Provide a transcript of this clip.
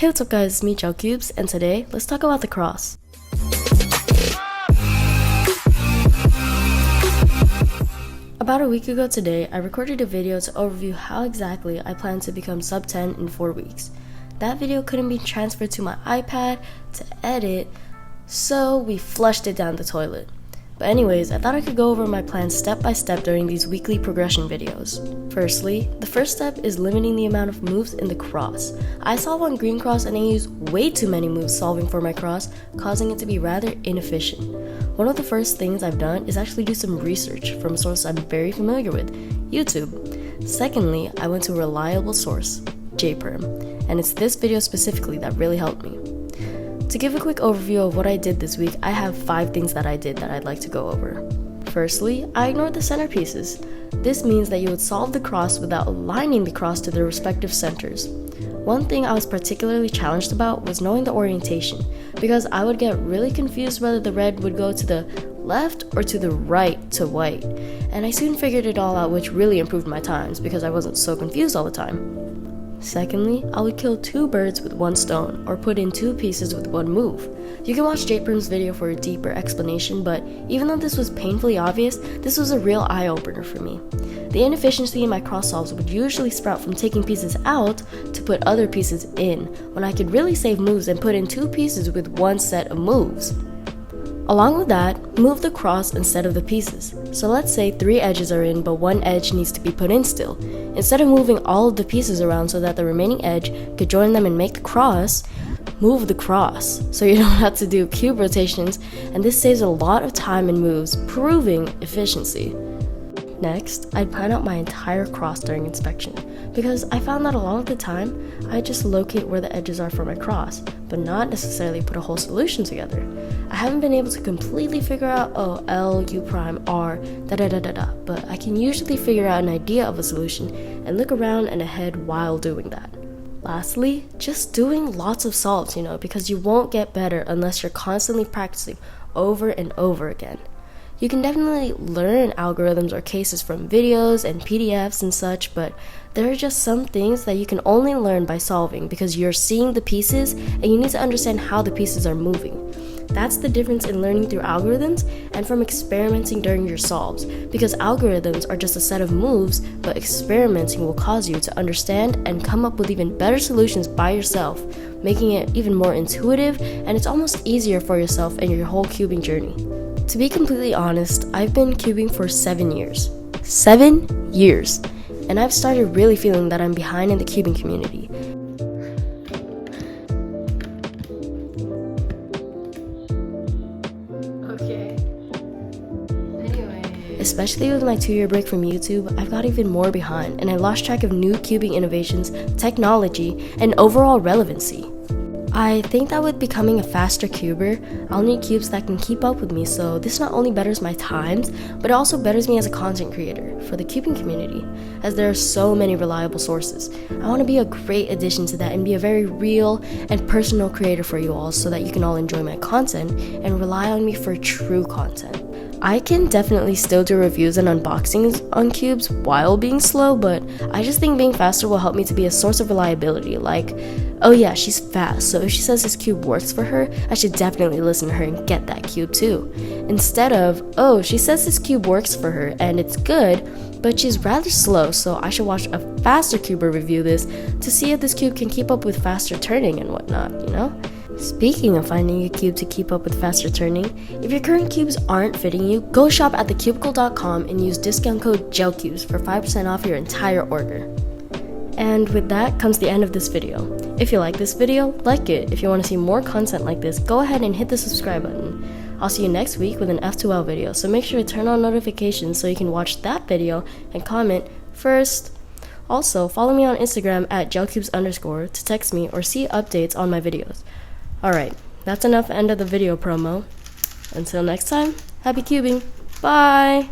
Hey, what's up guys, it's me GelCubes, and today, let's talk about the cross. About a week ago today, I recorded a video to overview how exactly I plan to become sub 10 in 4 weeks. That video couldn't be transferred to my iPad to edit, so we flushed it down the toilet. But anyways, I thought I could go over my plans step by step during these weekly progression videos. Firstly, the first step is limiting the amount of moves in the cross. I solve on green cross and I use way too many moves solving for my cross, causing it to be rather inefficient. One of the first things I've done is actually do some research from a source I'm very familiar with, YouTube. Secondly, I went to a reliable source, JPerm, and it's this video specifically that really helped me. To give a quick overview of what I did this week, I have 5 things that I did that I'd like to go over. Firstly, I ignored the centerpieces. This means that you would solve the cross without aligning the cross to their respective centers. One thing I was particularly challenged about was knowing the orientation, because I would get really confused whether the red would go to the left or to the right to white, and I soon figured it all out, which really improved my times because I wasn't so confused all the time. Secondly, I would kill 2 birds with 1 stone, or put in 2 pieces with 1 move. You can watch JPerm's video for a deeper explanation, but even though this was painfully obvious, this was a real eye-opener for me. The inefficiency in my cross solves would usually sprout from taking pieces out to put other pieces in, when I could really save moves and put in 2 pieces with 1 set of moves. Along with that, move the cross instead of the pieces. So let's say 3 edges are in, but 1 edge needs to be put in still. Instead of moving all of the pieces around so that the remaining edge could join them and make the cross, move the cross so you don't have to do cube rotations, and this saves a lot of time and moves, proving efficiency. Next, I'd plan out my entire cross during inspection, because I found that a lot of the time, I just locate where the edges are for my cross, but not necessarily put a whole solution together. I haven't been able to completely figure out, L, U prime, R, but I can usually figure out an idea of a solution and look around and ahead while doing that. Lastly, just doing lots of solves, because you won't get better unless you're constantly practicing over and over again. You can definitely learn algorithms or cases from videos and PDFs and such, but there are just some things that you can only learn by solving because you're seeing the pieces and you need to understand how the pieces are moving. That's the difference in learning through algorithms and from experimenting during your solves, because algorithms are just a set of moves, but experimenting will cause you to understand and come up with even better solutions by yourself, making it even more intuitive, and it's almost easier for yourself and your whole cubing journey. To be completely honest, I've been cubing for 7 years. 7 years! And I've started really feeling that I'm behind in the cubing community. Okay. Anyway. Especially with my 2-year break from YouTube, I've got even more behind, and I lost track of new cubing innovations, technology, and overall relevancy. I think that with becoming a faster cuber, I'll need cubes that can keep up with me, so this not only betters my times, but it also betters me as a content creator for the cubing community, as there are so many reliable sources. I want to be a great addition to that and be a very real and personal creator for you all, so that you can all enjoy my content and rely on me for true content. I can definitely still do reviews and unboxings on cubes while being slow, but I just think being faster will help me to be a source of reliability, like, oh yeah, she's fast, so if she says this cube works for her, I should definitely listen to her and get that cube too. Instead of, oh, she says this cube works for her and it's good, but she's rather slow, so I should watch a faster cuber review this to see if this cube can keep up with faster turning and whatnot, Speaking of finding a cube to keep up with faster turning, if your current cubes aren't fitting you, go shop at thecubicle.com and use discount code GelCubes for 5% off your entire order. And with that comes the end of this video. If you like this video, like it. If you want to see more content like this, go ahead and hit the subscribe button. I'll see you next week with an F2L video, so make sure to turn on notifications so you can watch that video and comment first. Also, follow me on Instagram at GelCubes_ to text me or see updates on my videos. Alright, that's enough end of the video promo. Until next time, happy cubing. Bye!